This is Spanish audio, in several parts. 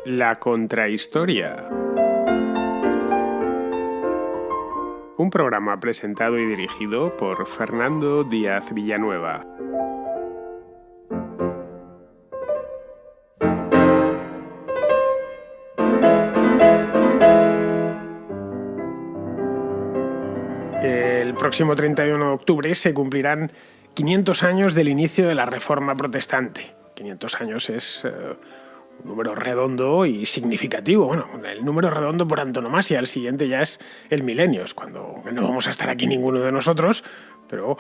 La contrahistoria. Un programa presentado y dirigido por Fernando Díaz Villanueva. El próximo 31 de octubre se cumplirán 500 años del inicio de la Reforma Protestante. 500 años es un número redondo y significativo. Bueno, el número redondo por antonomasia. El siguiente ya es el milenio, es cuando no vamos a estar aquí ninguno de nosotros, pero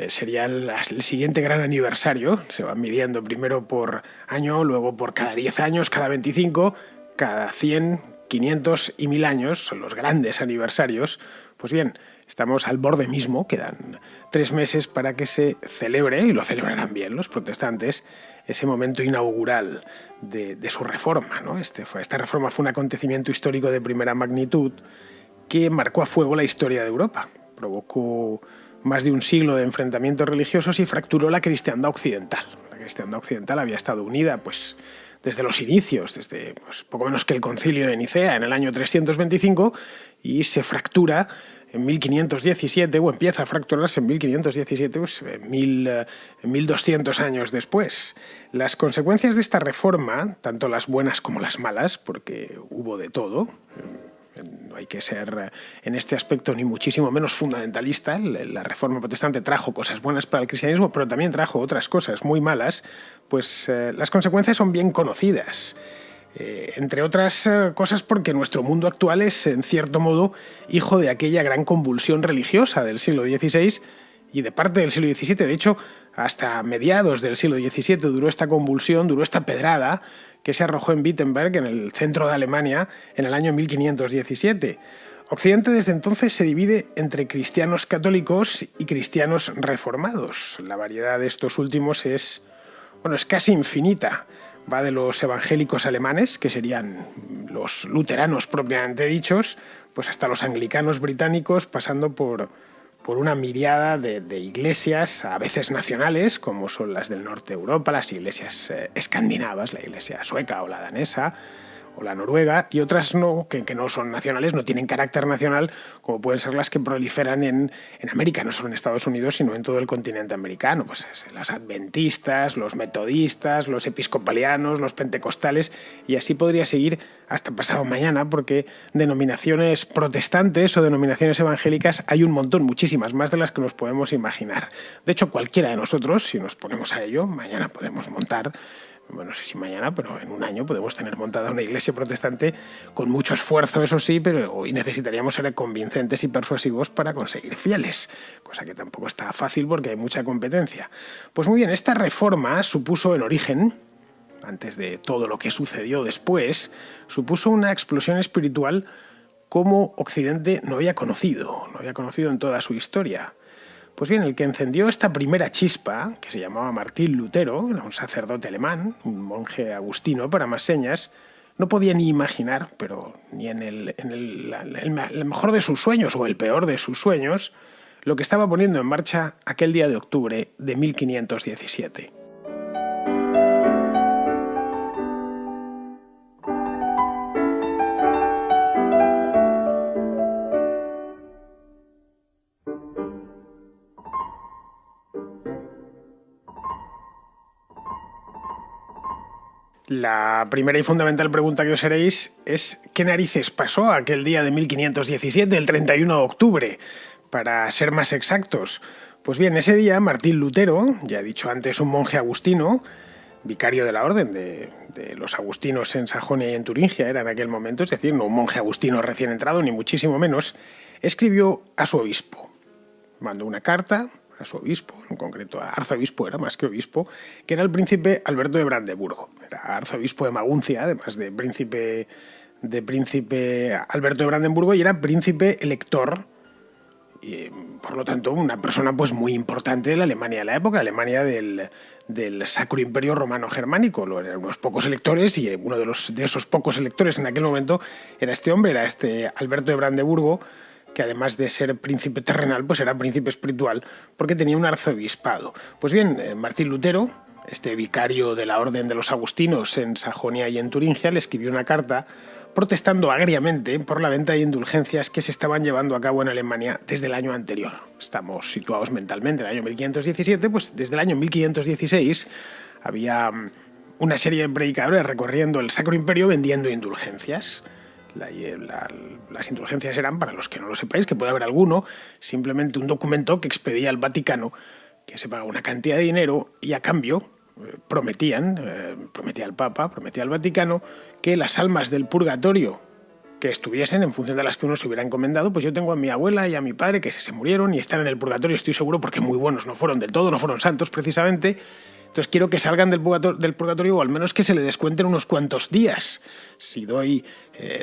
sería el siguiente gran aniversario. Se van midiendo primero por año, luego por cada 10 años, cada 25, cada 100, 500 y 1000 años. Son los grandes aniversarios. Pues bien, estamos al borde mismo, quedan 3 meses para que se celebre, y lo celebrarán bien los protestantes, ese momento inaugural de su reforma, ¿no? Esta reforma fue un acontecimiento histórico de primera magnitud que marcó a fuego la historia de Europa. Provocó más de un siglo de enfrentamientos religiosos y fracturó la cristiandad occidental. La cristiandad occidental había estado unida, pues, desde los inicios, desde poco menos que el Concilio de Nicea en el año 325, y se fractura en 1517, o empieza a fracturarse en 1517, pues 1200 años después. Las consecuencias de esta reforma, tanto las buenas como las malas, porque hubo de todo, no hay que ser en este aspecto ni muchísimo menos fundamentalista. La Reforma Protestante trajo cosas buenas para el cristianismo, pero también trajo otras cosas muy malas. Pues las consecuencias son bien conocidas. Entre otras cosas porque nuestro mundo actual es, en cierto modo, hijo de aquella gran convulsión religiosa del siglo XVI y de parte del siglo XVII. De hecho, hasta mediados del siglo XVII duró esta convulsión, duró esta pedrada que se arrojó en Wittenberg, en el centro de Alemania, en el año 1517. Occidente desde entonces se divide entre cristianos católicos y cristianos reformados. La variedad de estos últimos es casi infinita. Va de los evangélicos alemanes, que serían los luteranos propiamente dichos, pues hasta los anglicanos británicos, pasando por una miriada de iglesias, a veces nacionales, como son las del norte de Europa, las iglesias escandinavas, la iglesia sueca o la danesa, o la noruega, y otras que no son nacionales, no tienen carácter nacional, como pueden ser las que proliferan en América, no solo en Estados Unidos, sino en todo el continente americano. Pues las adventistas, los metodistas, los episcopalianos, los pentecostales, y así podría seguir hasta pasado mañana, porque denominaciones protestantes o denominaciones evangélicas hay un montón, muchísimas más de las que nos podemos imaginar. De hecho, cualquiera de nosotros, si nos ponemos a ello, mañana podemos montar, no sé si mañana, pero en un año podemos tener montada una iglesia protestante con mucho esfuerzo, eso sí, pero hoy necesitaríamos ser convincentes y persuasivos para conseguir fieles, cosa que tampoco está fácil porque hay mucha competencia. Pues muy bien, esta reforma supuso en origen, antes de todo lo que sucedió después, supuso una explosión espiritual como Occidente no había conocido en toda su historia. Pues bien, el que encendió esta primera chispa, que se llamaba Martín Lutero, era un sacerdote alemán, un monje agustino para más señas, no podía ni imaginar, pero ni en el mejor de sus sueños o el peor de sus sueños, lo que estaba poniendo en marcha aquel día de octubre de 1517. La primera y fundamental pregunta que os haréis es ¿qué narices pasó aquel día de 1517, el 31 de octubre? Para ser más exactos. Pues bien, ese día Martín Lutero, ya he dicho antes un monje agustino, vicario de la orden de los agustinos en Sajonia y en Turingia era en aquel momento, es decir, no un monje agustino recién entrado, ni muchísimo menos, escribió a su obispo. Mandó una carta a su obispo, en concreto a arzobispo, era más que obispo, que era el príncipe Alberto de Brandeburgo. Era arzobispo de Maguncia, además de príncipe Alberto de Brandeburgo, y era príncipe elector, y por lo tanto una persona pues muy importante de la Alemania de la época, Alemania del Sacro Imperio Romano Germánico. Eran unos pocos electores, y uno de esos pocos electores en aquel momento era este hombre, era este Alberto de Brandeburgo, que además de ser príncipe terrenal, pues era príncipe espiritual, porque tenía un arzobispado. Pues bien, Martín Lutero este vicario de la Orden de los Agustinos en Sajonia y en Turingia, le escribió una carta protestando agriamente por la venta de indulgencias que se estaban llevando a cabo en Alemania desde el año anterior. Estamos situados mentalmente en el año 1517, pues desde el año 1516 había una serie de predicadores recorriendo el Sacro Imperio vendiendo indulgencias. Las indulgencias eran, para los que no lo sepáis, que puede haber alguno, simplemente un documento que expedía el Vaticano, que se pagaba una cantidad de dinero y a cambio prometía el Papa, prometía al Vaticano, que las almas del purgatorio que estuviesen, en función de las que uno se hubiera encomendado, pues yo tengo a mi abuela y a mi padre que se murieron y están en el purgatorio, estoy seguro, porque muy buenos no fueron del todo, no fueron santos precisamente. Entonces quiero que salgan del purgatorio o al menos que se le descuenten unos cuantos días. Si doy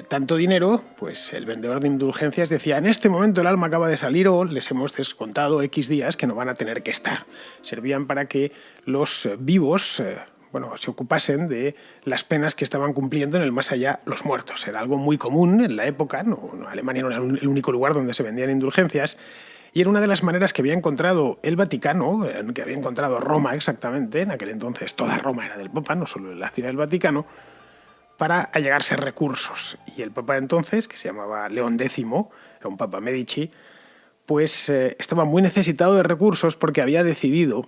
tanto dinero, pues el vendedor de indulgencias decía, en este momento el alma acaba de salir o les hemos descontado X días que no van a tener que estar. Servían para que los vivos se ocupasen de las penas que estaban cumpliendo en el más allá los muertos. Era algo muy común en la época, Alemania no era el único lugar donde se vendían indulgencias. Y era una de las maneras que había encontrado el Vaticano, que había encontrado Roma exactamente, en aquel entonces toda Roma era del Papa, no solo la ciudad del Vaticano, para allegarse recursos. Y el Papa entonces, que se llamaba León X, era un Papa Medici, pues estaba muy necesitado de recursos porque había decidido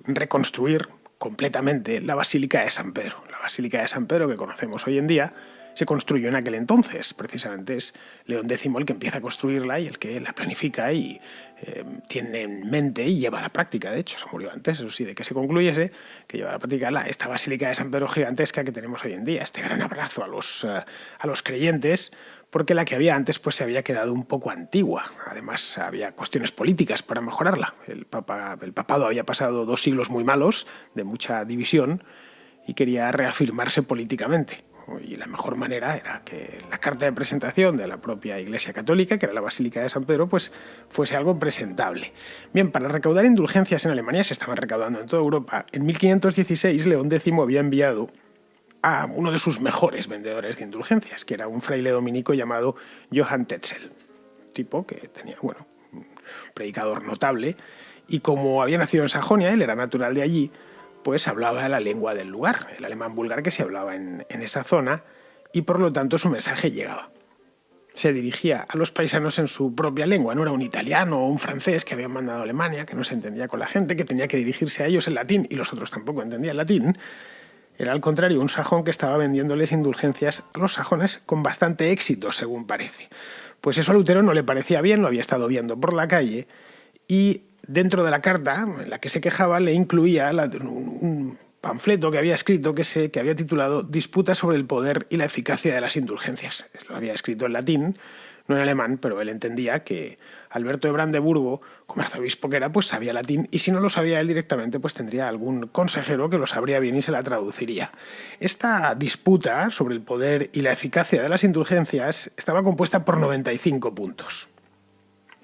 reconstruir completamente la Basílica de San Pedro. La Basílica de San Pedro que conocemos hoy en día se construyó en aquel entonces. Precisamente es León X el que empieza a construirla y el que la planifica y tiene en mente y lleva a la práctica. De hecho, se murió antes, eso sí, de que se concluyese, que lleva a la práctica esta Basílica de San Pedro gigantesca que tenemos hoy en día. Este gran abrazo a los creyentes, porque la que había antes pues se había quedado un poco antigua. Además, había cuestiones políticas para mejorarla. El papado había pasado 2 siglos muy malos, de mucha división, y quería reafirmarse políticamente. Y la mejor manera era que la carta de presentación de la propia Iglesia Católica, que era la Basílica de San Pedro, pues fuese algo presentable. Bien, para recaudar indulgencias en Alemania se estaban recaudando en toda Europa. En 1516 León X había enviado a uno de sus mejores vendedores de indulgencias, que era un fraile dominico llamado Johann Tetzel, tipo que tenía, un predicador notable, y como había nacido en Sajonia, él era natural de allí, pues hablaba la lengua del lugar, el alemán vulgar que se hablaba en esa zona, y por lo tanto su mensaje llegaba. Se dirigía a los paisanos en su propia lengua, no era un italiano o un francés que habían mandado a Alemania, que no se entendía con la gente, que tenía que dirigirse a ellos en latín, y los otros tampoco entendían latín. Era al contrario un sajón que estaba vendiéndoles indulgencias a los sajones con bastante éxito, según parece. Pues eso a Lutero no le parecía bien, lo había estado viendo por la calle, y dentro de la carta en la que se quejaba le incluía un panfleto que había escrito que había titulado Disputa sobre el poder y la eficacia de las indulgencias. Lo había escrito en latín, no en alemán, pero él entendía que Alberto de Brandeburgo, como arzobispo que era, pues sabía latín, y si no lo sabía él directamente, pues tendría algún consejero que lo sabría bien y se la traduciría. Esta disputa sobre el poder y la eficacia de las indulgencias estaba compuesta por 95 puntos.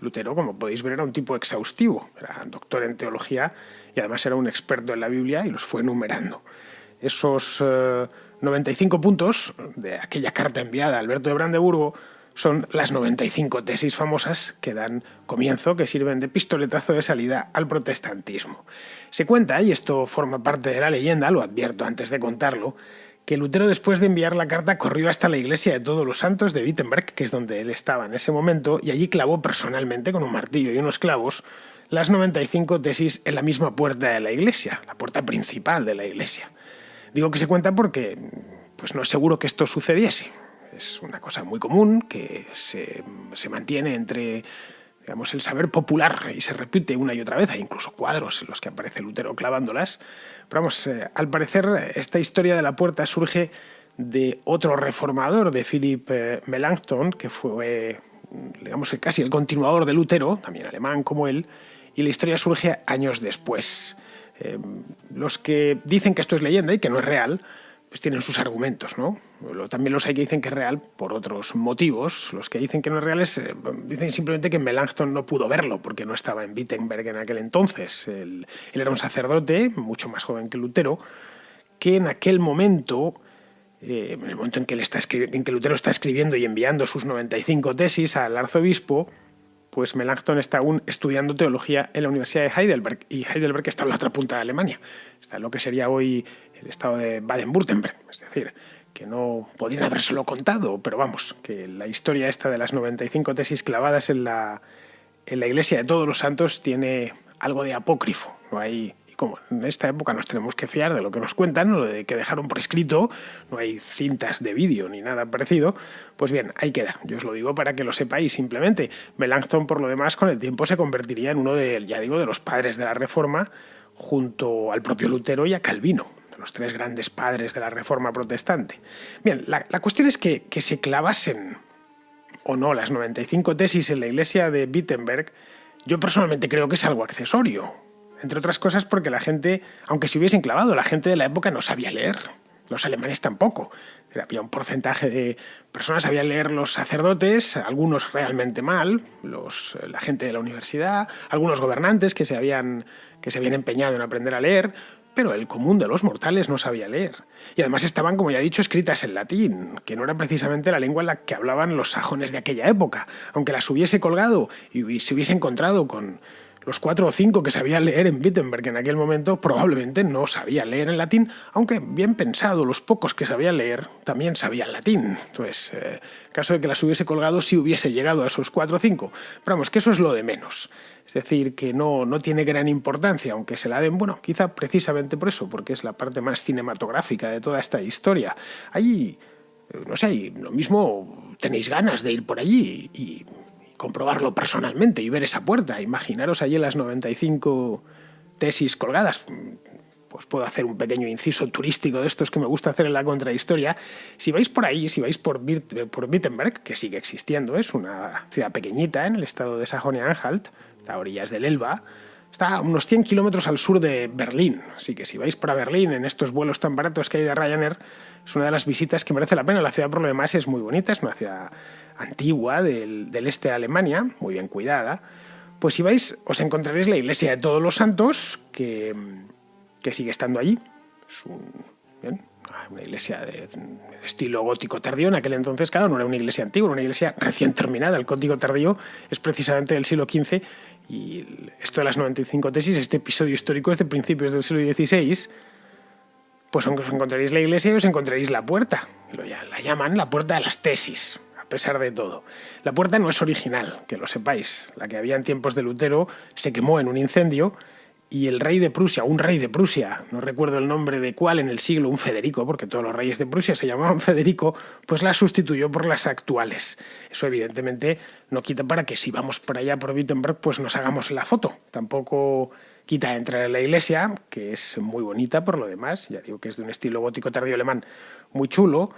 Lutero, como podéis ver, era un tipo exhaustivo, era doctor en teología y además era un experto en la Biblia y los fue enumerando. Esos 95 puntos de aquella carta enviada a Alberto de Brandeburgo son las 95 tesis famosas que dan comienzo, que sirven de pistoletazo de salida al protestantismo. Se cuenta, y esto forma parte de la leyenda, lo advierto antes de contarlo, que Lutero, después de enviar la carta, corrió hasta la iglesia de Todos los Santos de Wittenberg, que es donde él estaba en ese momento, y allí clavó personalmente, con un martillo y unos clavos, las 95 tesis en la misma puerta de la iglesia, la puerta principal de la iglesia. Digo que se cuenta porque pues no es seguro que esto sucediese. Es una cosa muy común que se mantiene entre el saber popular y se repite una y otra vez. Hay incluso cuadros en los que aparece Lutero clavándolas. Pero al parecer esta historia de la puerta surge de otro reformador, de Philipp Melanchthon, que fue casi el continuador de Lutero, también alemán como él, y la historia surge años después. Los que dicen que esto es leyenda y que no es real, pues tienen sus argumentos, ¿no? También los hay que dicen que es real por otros motivos. Los que dicen que no es real dicen simplemente que Melanchthon no pudo verlo porque no estaba en Wittenberg en aquel entonces. Él era un sacerdote, mucho más joven que Lutero, que en aquel momento, en el momento en que Lutero está escribiendo y enviando sus 95 tesis al arzobispo, pues Melanchthon está aún estudiando teología en la Universidad de Heidelberg, y Heidelberg está en la otra punta de Alemania, está en lo que sería hoy el estado de Baden-Württemberg, es decir, que no podrían habérselo contado, pero vamos, que la historia esta de las 95 tesis clavadas en la Iglesia de Todos los Santos tiene algo de apócrifo. No hay, y como en esta época nos tenemos que fiar de lo que nos cuentan, lo de que dejaron por escrito, no hay cintas de vídeo ni nada parecido, pues bien, ahí queda. Yo os lo digo para que lo sepáis simplemente. Melanchthon, por lo demás, con el tiempo se convertiría en uno de, ya digo, de los padres de la Reforma, junto al propio Lutero y a Calvino, los tres grandes padres de la Reforma protestante. Bien, la cuestión es que se clavasen o no las 95 tesis en la iglesia de Wittenberg, yo personalmente creo que es algo accesorio. Entre otras cosas porque la gente, aunque se hubiesen clavado, la gente de la época no sabía leer. Los alemanes tampoco. Había un porcentaje de personas que sabían leer, los sacerdotes, algunos realmente mal, la gente de la universidad, algunos gobernantes que se habían empeñado en aprender a leer, pero el común de los mortales no sabía leer. Y además estaban, como ya he dicho, escritas en latín, que no era precisamente la lengua en la que hablaban los sajones de aquella época. Aunque las hubiese colgado y se hubiese encontrado con los 4 o 5 que sabían leer en Wittenberg en aquel momento, probablemente no sabían leer en latín, aunque bien pensado, los pocos que sabían leer también sabían latín. Entonces, en caso de que las hubiese colgado, sí hubiese llegado a esos 4 o 5. Pero vamos, que eso es lo de menos. Es decir, que no tiene gran importancia, aunque se la den, bueno, quizá precisamente por eso, porque es la parte más cinematográfica de toda esta historia. Allí, no sé, lo mismo tenéis ganas de ir por allí y comprobarlo personalmente y ver esa puerta. Imaginaros allí las 95 tesis colgadas. Pues puedo hacer un pequeño inciso turístico de estos que me gusta hacer en la contrahistoria. Si vais por ahí, si vais por Wittenberg, que sigue existiendo, es una ciudad pequeñita en el estado de Sajonia-Anhalt, a orillas del Elba, está a unos 100 kilómetros al sur de Berlín. Así que si vais para Berlín en estos vuelos tan baratos que hay de Ryanair, es una de las visitas que merece la pena. La ciudad, por lo demás, es muy bonita, es una ciudad antigua del este de Alemania, muy bien cuidada. Pues si vais, os encontraréis la iglesia de Todos los Santos, que sigue estando allí. Es una iglesia de estilo gótico tardío. En aquel entonces, claro, no era una iglesia antigua, era una iglesia recién terminada. El gótico tardío es precisamente del siglo XV, y esto de las 95 tesis, este episodio histórico es de principios del siglo XVI. Pues os encontraréis la iglesia y os encontraréis la puerta. La llaman la puerta de las tesis, a pesar de todo. La puerta no es original, que lo sepáis. La que había en tiempos de Lutero se quemó en un incendio, y el rey de Prusia, un rey de Prusia, no recuerdo el nombre de cuál en el siglo, un Federico, porque todos los reyes de Prusia se llamaban Federico, pues la sustituyó por las actuales. Eso evidentemente no quita para que si vamos por allá por Wittenberg pues nos hagamos la foto. Tampoco quita entrar en la iglesia, que es muy bonita por lo demás, ya digo que es de un estilo gótico tardío alemán muy chulo.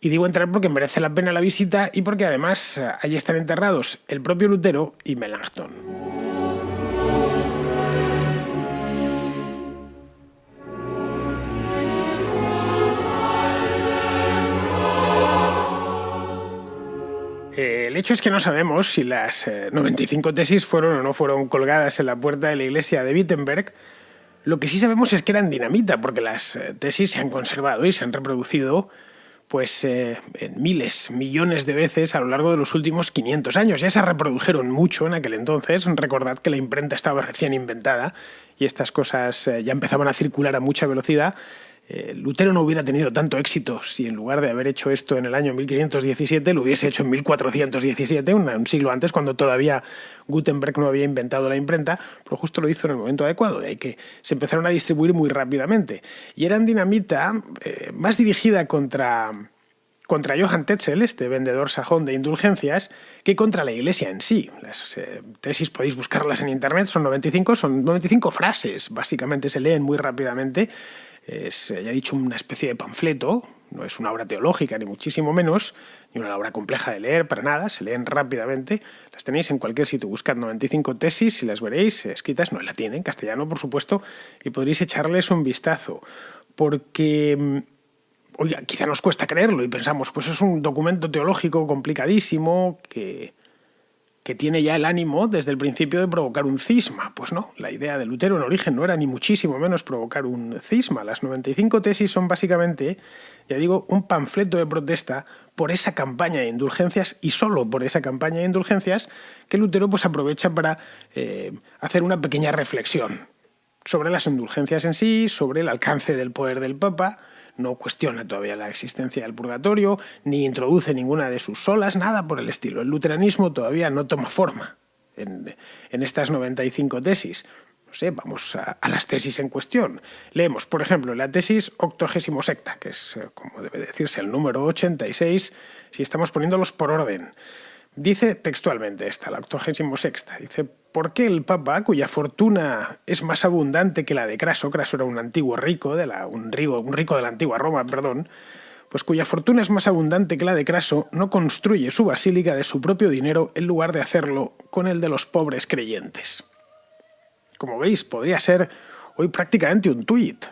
Y digo entrar porque merece la pena la visita y porque además allí están enterrados el propio Lutero y Melanchthon. El hecho es que no sabemos si las 95 tesis fueron o no fueron colgadas en la puerta de la iglesia de Wittenberg. Lo que sí sabemos es que eran dinamita, porque las tesis se han conservado y se han reproducido pues en miles, millones de veces a lo largo de los últimos 500 años. Ya se reprodujeron mucho en aquel entonces. Recordad que la imprenta estaba recién inventada y estas cosas ya empezaban a circular a mucha velocidad. Lutero no hubiera tenido tanto éxito si en lugar de haber hecho esto en el año 1517 lo hubiese hecho en 1417, un siglo antes, cuando todavía Gutenberg no había inventado la imprenta, pero justo lo hizo en el momento adecuado, de ahí que se empezaron a distribuir muy rápidamente. Y eran dinamita más dirigida contra Johann Tetzel, este vendedor sajón de indulgencias, que contra la iglesia en sí. Las tesis podéis buscarlas en internet, son 95 frases, básicamente se leen muy rápidamente. Es, ya he dicho, una especie de panfleto, no es una obra teológica ni muchísimo menos, ni una obra compleja de leer para nada, se leen rápidamente, las tenéis en cualquier sitio, buscad 95 tesis y las veréis escritas, no en latín, en castellano por supuesto, y podréis echarles un vistazo, porque oye, quizá nos cuesta creerlo y pensamos, pues es un documento teológico complicadísimo que que tiene ya el ánimo desde el principio de provocar un cisma. Pues no, la idea de Lutero en origen no era ni muchísimo menos provocar un cisma. Las 95 tesis son básicamente, ya digo, un panfleto de protesta por esa campaña de indulgencias y solo por esa campaña de indulgencias que Lutero pues aprovecha para hacer una pequeña reflexión sobre las indulgencias en sí, sobre el alcance del poder del Papa. No cuestiona todavía la existencia del purgatorio, ni introduce ninguna de sus solas, nada por el estilo. El luteranismo todavía no toma forma en estas 95 tesis. No sé, vamos a las tesis en cuestión. Leemos, por ejemplo, la tesis 86, que es, como debe decirse, el número 86, si estamos poniéndolos por orden. Dice textualmente esta, la 86, dice: ¿por qué el Papa, cuya fortuna es más abundante que la de Craso? Craso era un antiguo rico, un rico de la antigua Roma, perdón, pues cuya fortuna es más abundante que la de Craso, no construye su basílica de su propio dinero en lugar de hacerlo con el de los pobres creyentes. Como veis, podría ser hoy prácticamente un tuit.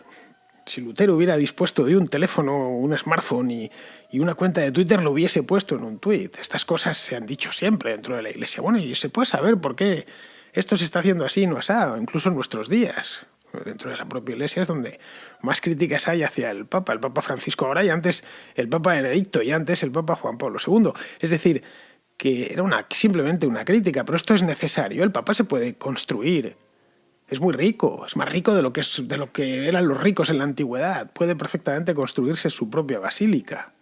Si Lutero hubiera dispuesto de un teléfono, un smartphone y una cuenta de Twitter, lo hubiese puesto en un tuit. Estas cosas se han dicho siempre dentro de la Iglesia. Bueno, y se puede saber por qué esto se está haciendo así, no así, incluso en nuestros días. Dentro de la propia Iglesia es donde más críticas hay hacia el Papa Francisco ahora, y antes el Papa Benedicto, y antes el Papa Juan Pablo II. Es decir, que era simplemente una crítica, pero esto es necesario. El Papa se puede construir. Es muy rico, es más rico de lo que eran los ricos en la antigüedad. Puede perfectamente construirse su propia basílica.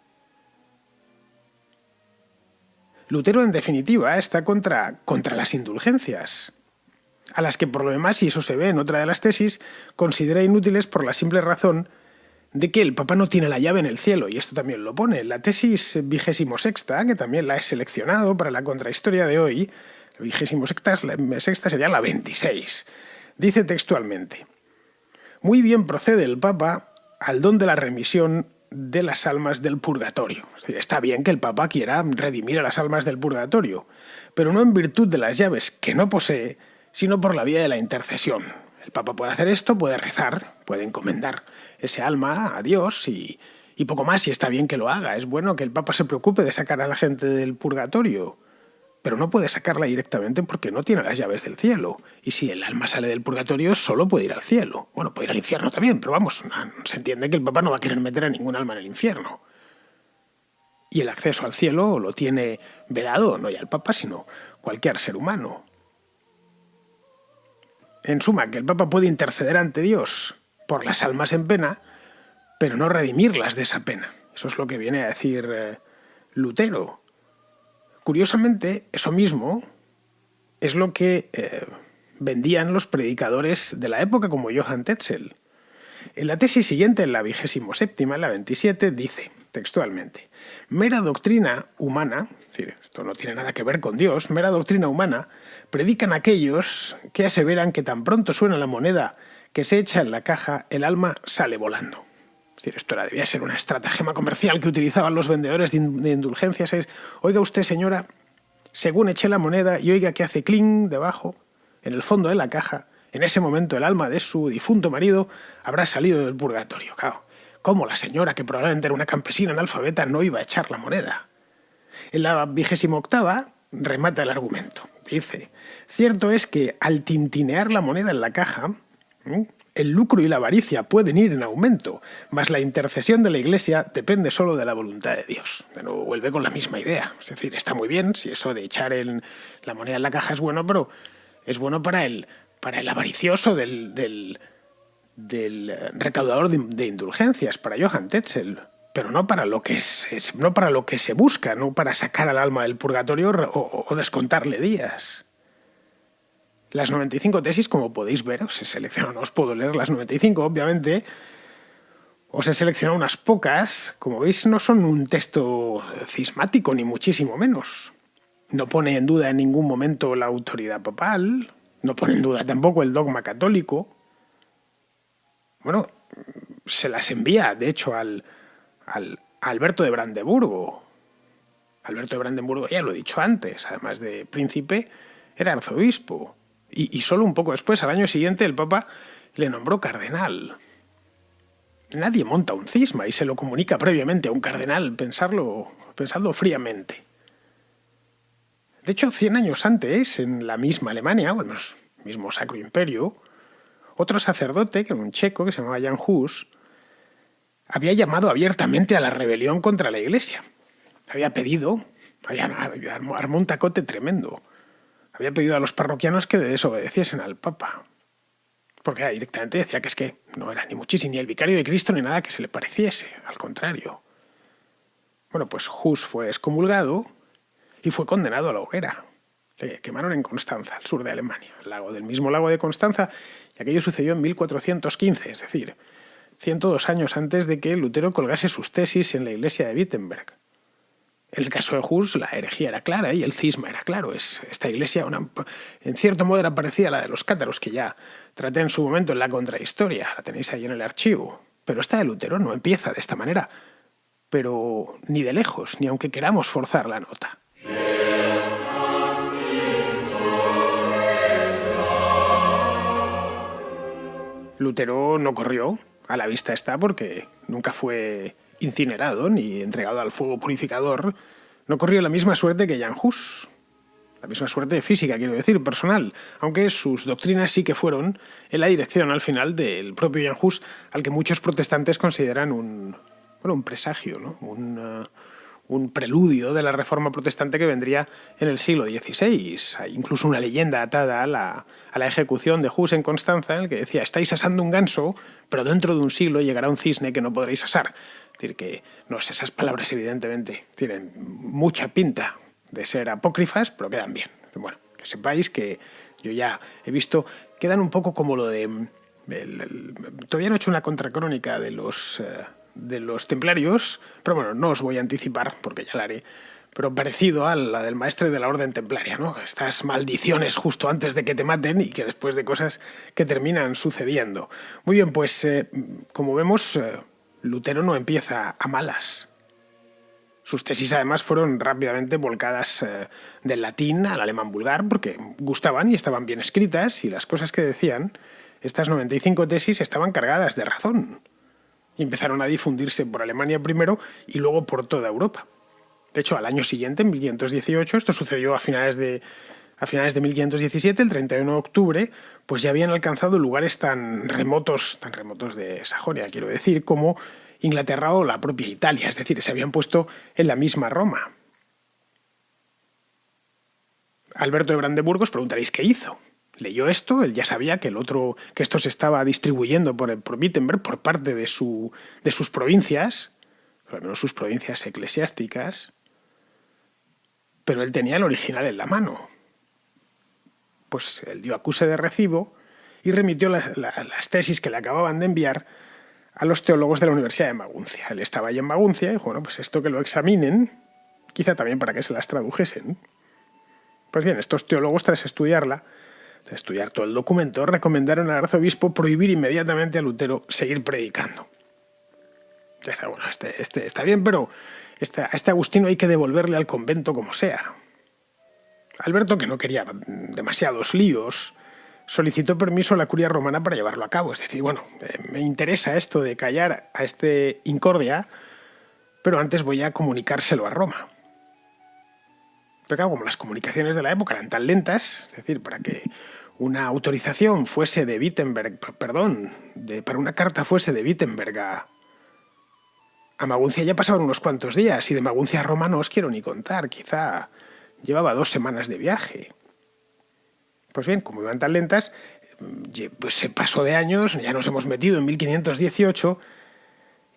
Lutero, en definitiva, está contra las indulgencias, a las que, por lo demás, y eso se ve en otra de las tesis, considera inútiles por la simple razón de que el Papa no tiene la llave en el cielo, y esto también lo pone. La tesis 26, que también la he seleccionado para la contrahistoria de hoy, la 26 sería la 26. Dice textualmente: muy bien procede el Papa al don de la remisión de las almas del purgatorio. Es decir, está bien que el Papa quiera redimir a las almas del purgatorio, pero no en virtud de las llaves que no posee, sino por la vía de la intercesión. El Papa puede hacer esto, puede rezar, puede encomendar ese alma a Dios y poco más, y está bien que lo haga. Es bueno que el Papa se preocupe de sacar a la gente del purgatorio, pero no puede sacarla directamente porque no tiene las llaves del cielo. Y si el alma sale del purgatorio, solo puede ir al cielo. Bueno, puede ir al infierno también, pero vamos, se entiende que el Papa no va a querer meter a ningún alma en el infierno. Y el acceso al cielo lo tiene vedado, no ya el Papa, sino cualquier ser humano. En suma, que el Papa puede interceder ante Dios por las almas en pena, pero no redimirlas de esa pena. Eso es lo que viene a decir Lutero. Curiosamente, eso mismo es lo que vendían los predicadores de la época, como Johann Tetzel. En la tesis siguiente, en la 27, en la 27, dice textualmente: mera doctrina humana, es decir, esto no tiene nada que ver con Dios, mera doctrina humana, predican aquellos que aseveran que tan pronto suena la moneda que se echa en la caja, el alma sale volando. Es decir, esto debía ser una estratagema comercial que utilizaban los vendedores de indulgencias. Es: oiga usted, señora, según eché la moneda y oiga que hace cling debajo, en el fondo de la caja, en ese momento el alma de su difunto marido habrá salido del purgatorio. Claro, ¿cómo la señora, que probablemente era una campesina analfabeta, no iba a echar la moneda? En la 28 remata el argumento. Dice: cierto es que al tintinear la moneda en la caja, el lucro y la avaricia pueden ir en aumento, mas la intercesión de la Iglesia depende solo de la voluntad de Dios. De nuevo, vuelve con la misma idea. Es decir, está muy bien si eso de echar la moneda en la caja es bueno, pero es bueno para el avaricioso del recaudador de indulgencias, para Johann Tetzel, pero no para lo que se busca, no para sacar al alma del purgatorio o descontarle días. Las 95 tesis, como podéis ver, os he seleccionado, no os puedo leer las 95, obviamente, os he seleccionado unas pocas. Como veis, no son un texto cismático, ni muchísimo menos. No pone en duda en ningún momento la autoridad papal, no pone en duda tampoco el dogma católico. Bueno, se las envía, de hecho, a Alberto de Brandeburgo. Alberto de Brandeburgo, ya lo he dicho antes, además de príncipe, era arzobispo. Y solo un poco después, al año siguiente, el Papa le nombró cardenal. Nadie monta un cisma y se lo comunica previamente a un cardenal, pensadlo fríamente. De hecho, 100 años antes, en la misma Alemania, o en el mismo Sacro Imperio, otro sacerdote, que era un checo, que se llamaba Jan Hus, había llamado abiertamente a la rebelión contra la Iglesia. Había pedido, armó un tacote tremendo. Había pedido a los parroquianos que desobedeciesen al Papa. Porque directamente decía que es que no era ni muchísimo ni el vicario de Cristo ni nada que se le pareciese, al contrario. Bueno, pues Hus fue excomulgado y fue condenado a la hoguera. Le quemaron en Constanza, al sur de Alemania, del mismo lago de Constanza, y aquello sucedió en 1415, es decir, 102 años antes de que Lutero colgase sus tesis en la iglesia de Wittenberg. En el caso de Hus, la herejía era clara y el cisma era claro. Esta iglesia, en cierto modo, era parecida a la de los cátaros, que ya traté en su momento en la contrahistoria. La tenéis ahí en el archivo. Pero esta de Lutero no empieza de esta manera. Pero ni de lejos, ni aunque queramos forzar la nota. Lutero no corrió, a la vista está, porque nunca fue incinerado ni entregado al fuego purificador. No corrió la misma suerte que Jan Hus, la misma suerte física, quiero decir, personal, aunque sus doctrinas sí que fueron en la dirección al final del propio Jan Hus, al que muchos protestantes consideran un presagio, ¿no? Un preludio de la Reforma protestante que vendría en el siglo XVI. Hay incluso una leyenda atada a la ejecución de Hus en Constanza, en el que decía: estáis asando un ganso, pero dentro de un siglo llegará un cisne que no podréis asar. Es decir, que esas palabras evidentemente tienen mucha pinta de ser apócrifas, pero quedan bien. Bueno, que sepáis que yo ya he visto, quedan un poco como lo de... todavía no he hecho una contracrónica de los templarios, pero bueno, no os voy a anticipar porque ya la haré, pero parecido a la del maestre de la orden templaria, ¿no? Estas maldiciones justo antes de que te maten y que después de cosas que terminan sucediendo. Muy bien, pues como vemos, Lutero no empieza a malas. Sus tesis además fueron rápidamente volcadas del latín al alemán vulgar porque gustaban y estaban bien escritas, y las cosas que decían, estas 95 tesis, estaban cargadas de razón. Y empezaron a difundirse por Alemania primero y luego por toda Europa. De hecho, al año siguiente, en 1518, esto sucedió a finales de 1517, el 31 de octubre, pues ya habían alcanzado lugares tan remotos de Sajonia, quiero decir, como Inglaterra o la propia Italia, es decir, se habían puesto en la misma Roma. Alberto de Brandeburgo, os preguntaréis qué hizo. Leyó esto, él ya sabía que esto se estaba distribuyendo por Wittenberg por parte de sus provincias, al menos sus provincias eclesiásticas, pero él tenía el original en la mano. Pues él dio acuse de recibo y remitió las tesis que le acababan de enviar a los teólogos de la Universidad de Maguncia. Él estaba ahí en Maguncia y dijo, bueno, pues esto que lo examinen, quizá también para que se las tradujesen. Pues bien, estos teólogos, tras estudiar todo el documento, recomendaron al arzobispo prohibir inmediatamente a Lutero seguir predicando. Ya está, bueno, este está bien, pero a este Agustino hay que devolverle al convento como sea. Alberto, que no quería demasiados líos, solicitó permiso a la curia romana para llevarlo a cabo. Es decir, bueno, me interesa esto de callar a este incordia, pero antes voy a comunicárselo a Roma. Pero claro, como las comunicaciones de la época eran tan lentas, es decir, para que una autorización fuese de Wittenberg, para una carta fuese de Wittenberg a Maguncia ya pasaban unos cuantos días, y de Maguncia a Roma no os quiero ni contar, quizá llevaba 2 semanas de viaje. Pues bien, como iban tan lentas, pues se pasó de años, ya nos hemos metido en 1518,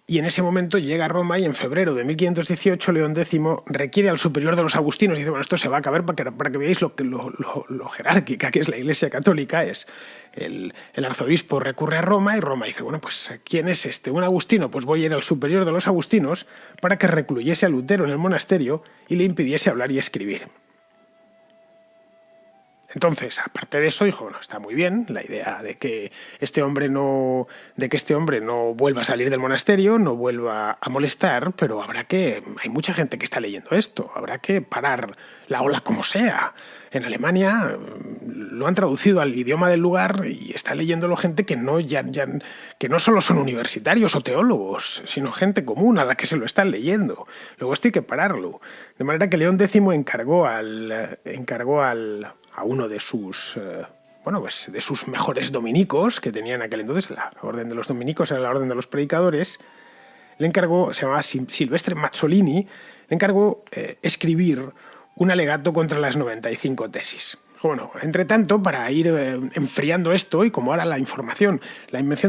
y en ese momento llega a Roma, y en febrero de 1518 León X requiere al superior de los agustinos y dice, bueno, esto se va a acabar para que veáis lo jerárquica que es la Iglesia Católica. El arzobispo recurre a Roma y Roma dice, bueno, pues ¿quién es este? ¿Un agustino? Pues voy a ir al superior de los agustinos para que recluyese a Lutero en el monasterio y le impidiese hablar y escribir. Entonces, aparte de eso, dijo, bueno, está muy bien la idea de que este hombre no vuelva a salir del monasterio, no vuelva a molestar, pero hay mucha gente que está leyendo esto, habrá que parar la ola como sea. En Alemania lo han traducido al idioma del lugar y está leyéndolo gente que que no solo son universitarios o teólogos, sino gente común a la que se lo están leyendo. Luego esto hay que pararlo. De manera que León X encargó a uno de sus de sus mejores dominicos, que tenían en aquel entonces, la orden de los dominicos era la orden de los predicadores, le encargó, se llamaba Silvestre Mazzolini, le encargó escribir un alegato contra las 95 tesis. Bueno, entre tanto, para ir enfriando esto, y como ahora la invención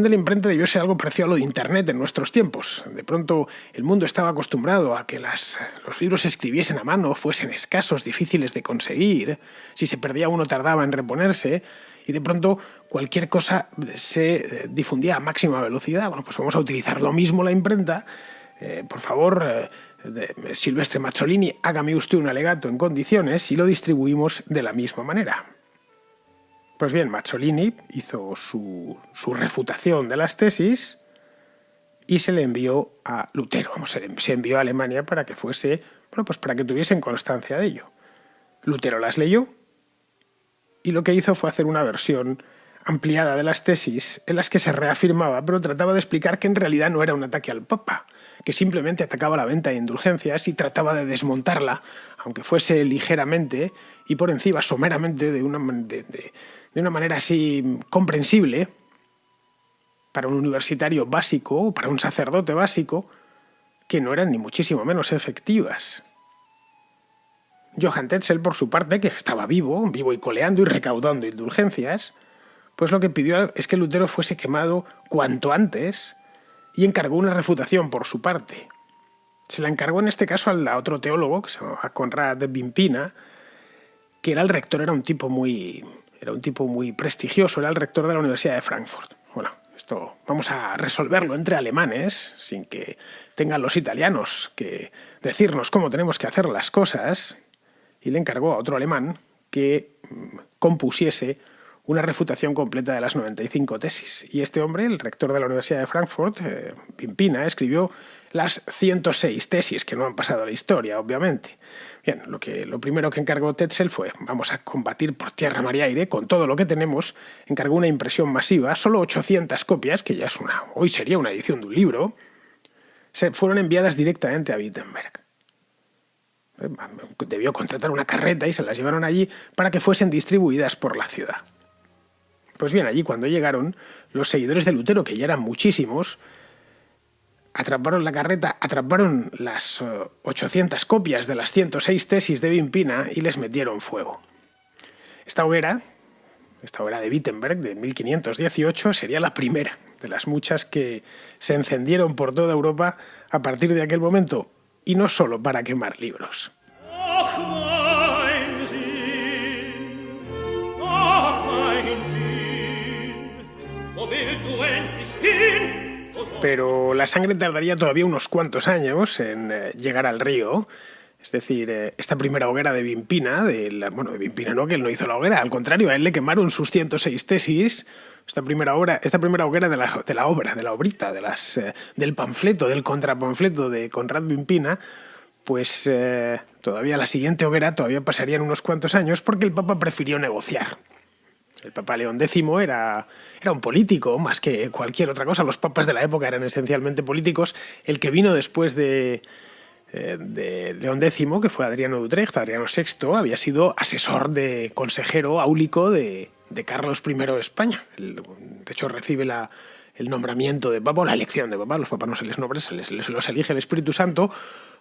de la imprenta debió ser algo parecido a lo de Internet en nuestros tiempos. De pronto el mundo estaba acostumbrado a que los libros se escribiesen a mano, fuesen escasos, difíciles de conseguir. Si se perdía uno tardaba en reponerse, y de pronto cualquier cosa se difundía a máxima velocidad. Bueno, pues vamos a utilizar lo mismo la imprenta. Por favor, Silvestre Mazzolini, hágame usted un alegato en condiciones, y lo distribuimos de la misma manera. Pues bien, Mazzolini hizo su refutación de las tesis y se le envió a Lutero. Se envió a Alemania para que fuese, para que tuviesen constancia de ello. Lutero las leyó y lo que hizo fue hacer una versión ampliada de las tesis en las que se reafirmaba, pero trataba de explicar que en realidad no era un ataque al Papa, que simplemente atacaba la venta de indulgencias y trataba de desmontarla, aunque fuese ligeramente y por encima someramente, de una manera así comprensible para un universitario básico o para un sacerdote básico, que no eran ni muchísimo menos efectivas. Johann Tetzel, por su parte, que estaba vivo y coleando y recaudando indulgencias, pues lo que pidió es que Lutero fuese quemado cuanto antes, y encargó una refutación por su parte. Se la encargó en este caso a otro teólogo que se llamaba Conrad Wimpina, que era el rector, era un tipo muy prestigioso, era el rector de la Universidad de Frankfurt. Bueno, esto vamos a resolverlo entre alemanes, sin que tengan los italianos que decirnos cómo tenemos que hacer las cosas, y le encargó a otro alemán que compusiese una refutación completa de las 95 tesis. Y este hombre, el rector de la Universidad de Frankfurt, Wimpina, escribió las 106 tesis, que no han pasado a la historia, obviamente. Bien, lo primero que encargó Tetzel fue: vamos a combatir por tierra, mar y aire con todo lo que tenemos. Encargó una impresión masiva, solo 800 copias, que ya hoy sería una edición de un libro, se fueron enviadas directamente a Wittenberg. Debió contratar una carreta y se las llevaron allí para que fuesen distribuidas por la ciudad. Pues bien, allí cuando llegaron, los seguidores de Lutero, que ya eran muchísimos, atraparon la carreta, atraparon las 800 copias de las 106 tesis de Wimpina y les metieron fuego. Esta hoguera de Wittenberg de 1518 sería la primera de las muchas que se encendieron por toda Europa a partir de aquel momento, y no solo para quemar libros. Pero la sangre tardaría todavía unos cuantos años en llegar al río. Es decir, esta primera hoguera de Wimpina, de Wimpina no, que él no hizo la hoguera, al contrario, a él le quemaron sus 106 tesis. Esta primera hoguera de la obrita, del panfleto, del contrapanfleto de Conrad Wimpina, pues todavía la siguiente hoguera todavía pasarían unos cuantos años, porque el Papa prefirió negociar. El Papa León X era un político más que cualquier otra cosa. Los papas de la época eran esencialmente políticos. El que vino después de León X, que fue Adriano de Utrecht, Adriano VI, había sido asesor consejero áulico de Carlos I de España. De hecho, recibe el nombramiento de Papa, o la elección de Papa. Los papas no se les nombra, los elige el Espíritu Santo.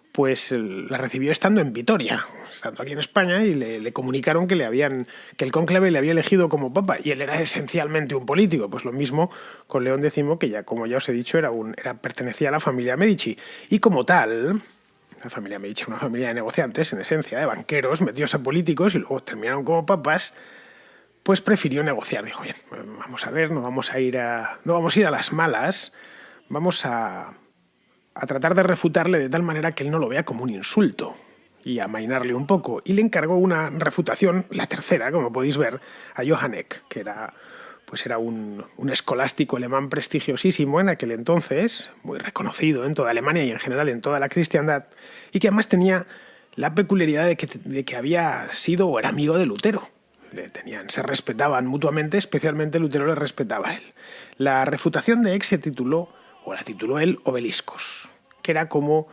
Pues la recibió estando en Vitoria, estando aquí en España, y le comunicaron que el cónclave le había elegido como papa, y él era esencialmente un político. Pues lo mismo con León X, que como ya os he dicho, pertenecía a la familia Medici, y como tal, la familia Medici, una familia de negociantes, en esencia, de banqueros, metidos a políticos, y luego terminaron como papas. Pues prefirió negociar. Dijo: bien, vamos a ver, no vamos a ir a las malas, vamos a tratar de refutarle de tal manera que él no lo vea como un insulto, y amainarle un poco. Y le encargó una refutación, la tercera, como podéis ver, a Johann Eck, que era un escolástico alemán prestigiosísimo en aquel entonces, muy reconocido en toda Alemania y en general en toda la cristiandad, y que además tenía la peculiaridad de que había sido o era amigo de Lutero. Se respetaban mutuamente, especialmente Lutero le respetaba a él. La refutación de Eck la tituló él Obeliscos, que era como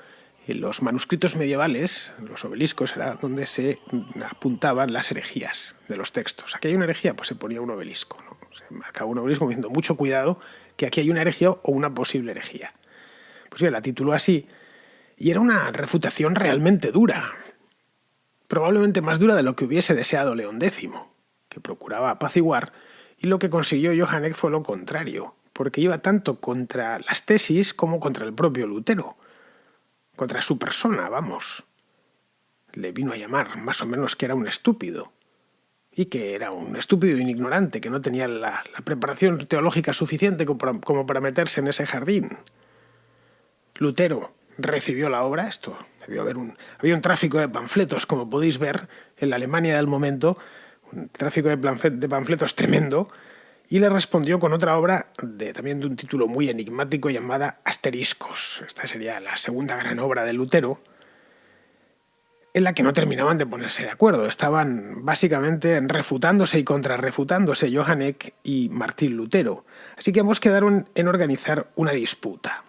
en los manuscritos medievales, los obeliscos era donde se apuntaban las herejías de los textos. Aquí hay una herejía, pues se ponía un obelisco, ¿no? Se marcaba un obelisco diciendo mucho cuidado que aquí hay una herejía o una posible herejía. Pues bien, la tituló así y era una refutación realmente dura, probablemente más dura de lo que hubiese deseado León X, que procuraba apaciguar, y lo que consiguió Johann Eck fue lo contrario, porque iba tanto contra las tesis como contra el propio Lutero, contra su persona, vamos. Le vino a llamar más o menos que era un estúpido, y que era un estúpido y un ignorante, que no tenía la preparación teológica suficiente como para meterse en ese jardín. Lutero recibió la obra, había un tráfico de panfletos, como podéis ver, en la Alemania del momento, un tráfico de panfletos tremendo, y le respondió con otra obra también de un título muy enigmático llamada Asteriscos. Esta sería la segunda gran obra de Lutero, en la que no terminaban de ponerse de acuerdo. Estaban básicamente refutándose y contrarrefutándose Johann Eck y Martín Lutero. Así que ambos quedaron en organizar una disputa.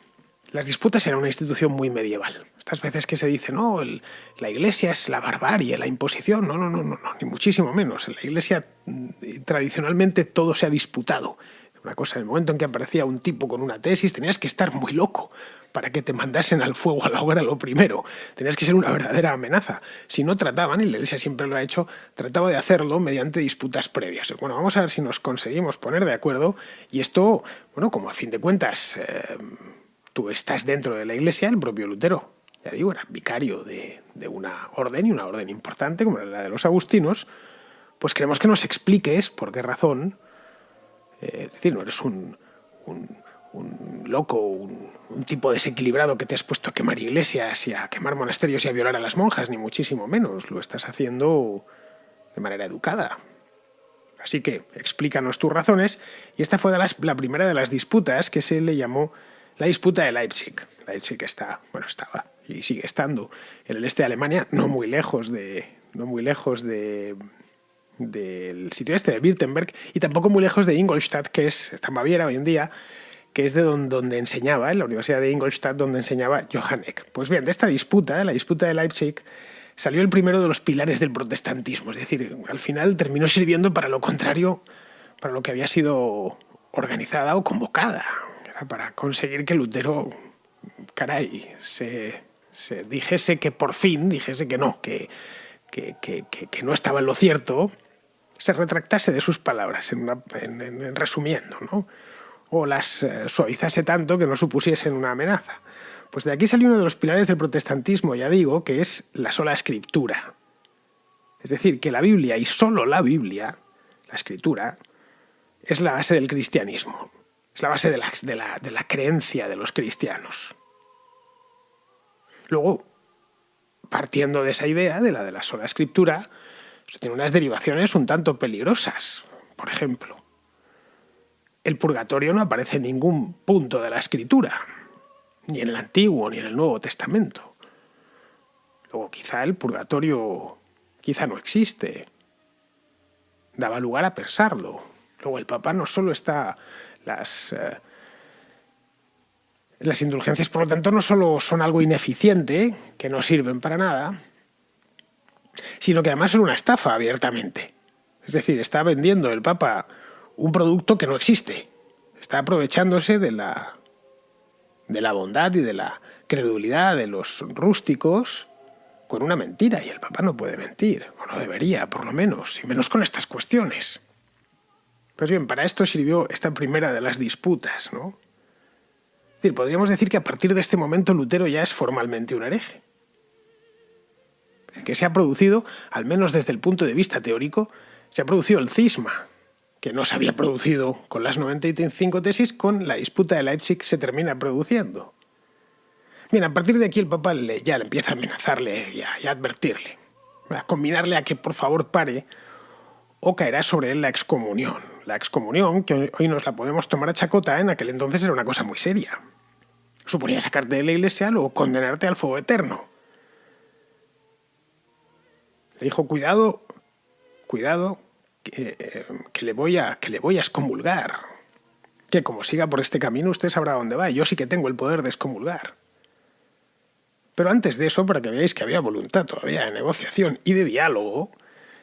Las disputas eran una institución muy medieval. Estas veces que se dice, no, la Iglesia es la barbarie, la imposición. No, ni muchísimo menos. En la Iglesia tradicionalmente todo se ha disputado. Una cosa, en el momento en que aparecía un tipo con una tesis, tenías que estar muy loco para que te mandasen al fuego a la hoguera lo primero. Tenías que ser una verdadera amenaza. Si no trataban, y la Iglesia siempre lo ha hecho, trataba de hacerlo mediante disputas previas. Bueno, vamos a ver si nos conseguimos poner de acuerdo. Y esto, bueno, como a fin de cuentas tú estás dentro de la Iglesia, el propio Lutero, ya digo, era vicario de una orden, y una orden importante como la de los agustinos, pues queremos que nos expliques por qué razón, es decir, no eres un loco, un tipo desequilibrado que te has puesto a quemar iglesias y a quemar monasterios y a violar a las monjas, ni muchísimo menos, lo estás haciendo de manera educada. Así que explícanos tus razones, y esta fue la primera de las disputas que se le llamó la disputa de Leipzig. Leipzig estaba y sigue estando en el este de Alemania, no muy lejos del sitio este de Württemberg, y tampoco muy lejos de Ingolstadt, que está en Baviera hoy en día, que es de donde enseñaba, en la Universidad de Ingolstadt, donde enseñaba Johann Eck. Pues bien, de esta disputa, la disputa de Leipzig, salió el primero de los pilares del protestantismo. Es decir, al final terminó sirviendo para lo contrario, para lo que había sido organizada o convocada. Era para conseguir que Lutero, dijese que por fin, dijese que no, que no estaba en lo cierto, se retractase de sus palabras, en resumiendo, ¿no? O las suavizase tanto que no supusiesen una amenaza. Pues de aquí salió uno de los pilares del protestantismo, ya digo, que es la sola escritura. Es decir, que la Biblia, y solo la Biblia, la escritura, es la base del cristianismo. Es la base de la creencia de los cristianos. Luego, partiendo de esa idea, de la sola escritura, eso tiene unas derivaciones un tanto peligrosas. Por ejemplo, el purgatorio no aparece en ningún punto de la escritura, ni en el Antiguo ni en el Nuevo Testamento. Luego, quizá el purgatorio no existe. Daba lugar a pensarlo. Luego, el Papa no solo está... Las indulgencias, por lo tanto, no solo son algo ineficiente, que no sirven para nada, sino que además son una estafa abiertamente. Es decir, está vendiendo el Papa un producto que no existe. Está aprovechándose de la bondad y de la credulidad de los rústicos con una mentira, y el Papa no puede mentir, o no debería, por lo menos, y menos con estas cuestiones. Pues bien, para esto sirvió esta primera de las disputas, ¿no? Es decir, podríamos decir que a partir de este momento Lutero ya es formalmente un hereje. Que se ha producido, al menos desde el punto de vista teórico, se ha producido el cisma, que no se había producido con las 95 tesis, con la disputa de Leipzig se termina produciendo. Bien, a partir de aquí el Papa ya le empieza a amenazarle y a advertirle, a combinarle a que por favor pare, o caerá sobre él la excomunión. La excomunión, que hoy nos la podemos tomar a chacota, en aquel entonces era una cosa muy seria. Suponía sacarte de la Iglesia o condenarte al fuego eterno. Le dijo, cuidado, que le voy a excomulgar. Que como siga por este camino usted sabrá dónde va, y yo sí que tengo el poder de excomulgar. Pero antes de eso, para que veáis que había voluntad todavía de negociación y de diálogo,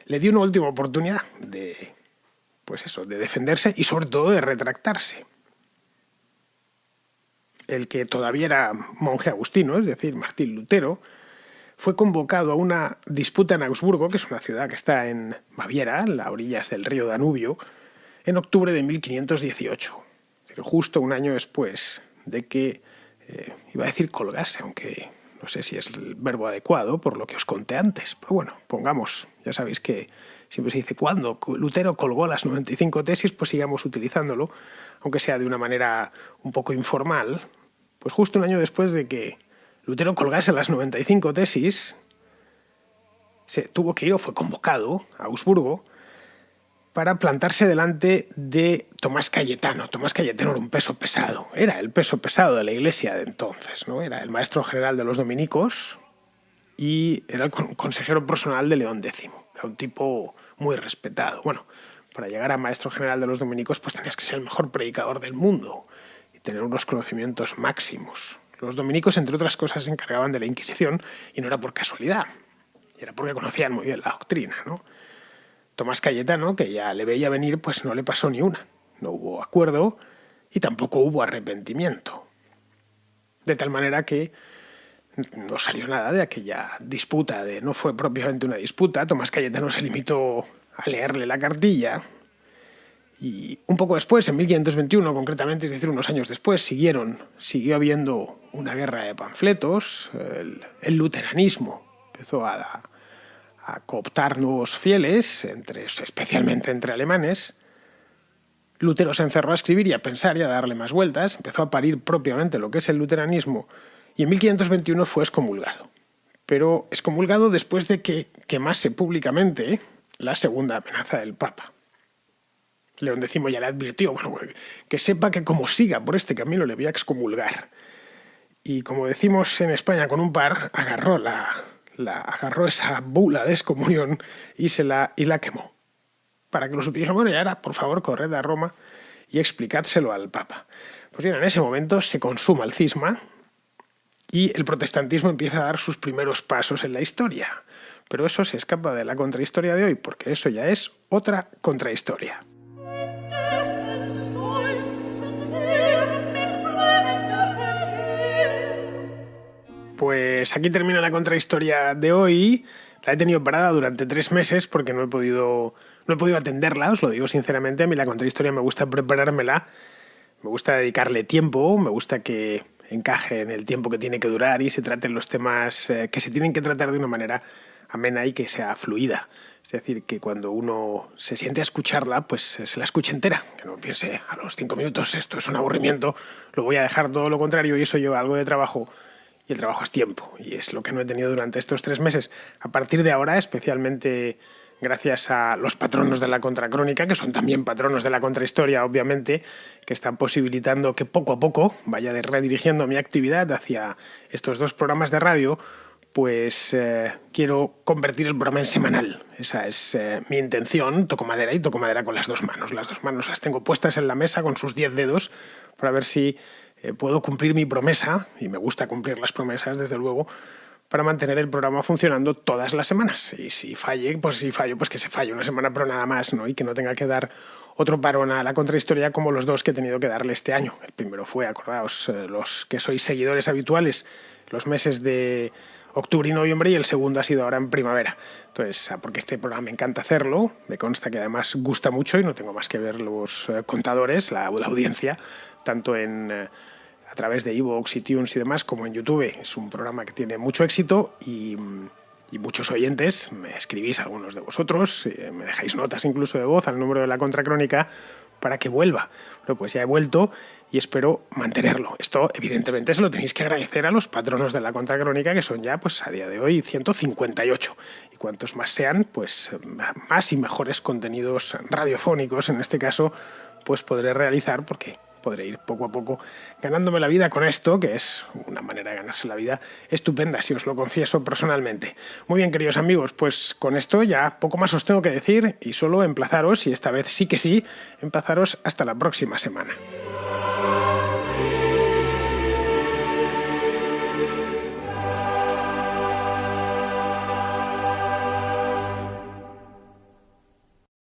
le di una última oportunidad de defenderse y sobre todo de retractarse. El que todavía era monje agustino, es decir, Martín Lutero, fue convocado a una disputa en Augsburgo, que es una ciudad que está en Baviera, a las orillas del río Danubio, en octubre de 1518. Justo un año después de que, iba a decir colgase, aunque no sé si es el verbo adecuado por lo que os conté antes, pero bueno, pongamos, ya sabéis que siempre se dice cuando Lutero colgó las 95 tesis, pues sigamos utilizándolo, aunque sea de una manera un poco informal. Pues justo un año después de que Lutero colgase las 95 tesis, se tuvo que ir o fue convocado a Augsburgo para plantarse delante de Tomás Cayetano. Tomás Cayetano era un peso pesado, era el peso pesado de la iglesia de entonces, ¿no? Era el maestro general de los dominicos y era el consejero personal de León X. Era un tipo muy respetado. Bueno, para llegar a maestro general de los dominicos pues tenías que ser el mejor predicador del mundo y tener unos conocimientos máximos. Los dominicos, entre otras cosas, se encargaban de la Inquisición y no era por casualidad, era porque conocían muy bien la doctrina, ¿no? Tomás Cayetano, que ya le veía venir, pues no le pasó ni una. No hubo acuerdo y tampoco hubo arrepentimiento. De tal manera que no salió nada de aquella disputa, no fue propiamente una disputa. Tomás Cayetano se limitó a leerle la cartilla y un poco después, en 1521 concretamente, es decir, unos años después, siguió habiendo una guerra de panfletos. El luteranismo empezó a cooptar nuevos fieles, especialmente entre alemanes. Lutero se encerró a escribir y a pensar y a darle más vueltas, empezó a parir propiamente lo que es el luteranismo y en 1521 fue excomulgado. Pero excomulgado después de que quemase públicamente la segunda amenaza del Papa. León X ya le advirtió, que sepa que como siga por este camino le voy a excomulgar. Y como decimos en España con un par, agarró esa bula de excomunión y la quemó. Para que lo supieran, y ahora, por favor, corred a Roma y explicádselo al Papa. Pues bien, en ese momento se consuma el cisma y el protestantismo empieza a dar sus primeros pasos en la historia. Pero eso se escapa de la contrahistoria de hoy, porque eso ya es otra contrahistoria. Pues aquí termina la contrahistoria de hoy. La he tenido parada durante 3 meses porque no he podido atenderla, os lo digo sinceramente. A mí la contrahistoria me gusta preparármela, me gusta dedicarle tiempo, me gusta que encaje en el tiempo que tiene que durar y se traten los temas que se tienen que tratar de una manera amena y que sea fluida. Es decir, que cuando uno se siente a escucharla, pues se la escuche entera, que no piense a los 5 minutos esto es un aburrimiento, lo voy a dejar, todo lo contrario, y eso lleva algo de trabajo. Y el trabajo es tiempo, y es lo que no he tenido durante estos 3 meses. A partir de ahora, especialmente gracias a los patronos de la contracrónica, que son también patronos de la contrahistoria, obviamente, que están posibilitando que poco a poco vaya redirigiendo mi actividad hacia estos 2 programas de radio, pues quiero convertir el programa en semanal. Esa es mi intención. Toco madera con las 2 manos. Las 2 manos las tengo puestas en la mesa con sus 10 dedos para ver si puedo cumplir mi promesa, y me gusta cumplir las promesas, desde luego, para mantener el programa funcionando todas las semanas. Y si fallo, pues que se falle una semana, pero nada más, ¿no? Y que no tenga que dar otro parón a la contrahistoria como los 2 que he tenido que darle este año. El primero fue, acordaos, los que sois seguidores habituales, los meses de octubre y noviembre, y el segundo ha sido ahora en primavera. Entonces, porque este programa me encanta hacerlo, me consta que además gusta mucho y no tengo más que ver los contadores, la audiencia, tanto a través de iVoox, iTunes y demás, como en YouTube. Es un programa que tiene mucho éxito y muchos oyentes. Me escribís, algunos de vosotros, me dejáis notas incluso de voz al número de la Contracrónica para que vuelva. Bueno, pues ya he vuelto y espero mantenerlo. Esto, evidentemente, se lo tenéis que agradecer a los patronos de la Contracrónica, que son ya, pues a día de hoy, 158. Y cuantos más sean, pues más y mejores contenidos radiofónicos, en este caso, pues podré realizar, porque podré ir poco a poco ganándome la vida con esto, que es una manera de ganarse la vida estupenda, si os lo confieso personalmente. Muy bien, queridos amigos, pues con esto ya poco más os tengo que decir y solo emplazaros, y esta vez sí que sí, emplazaros hasta la próxima semana.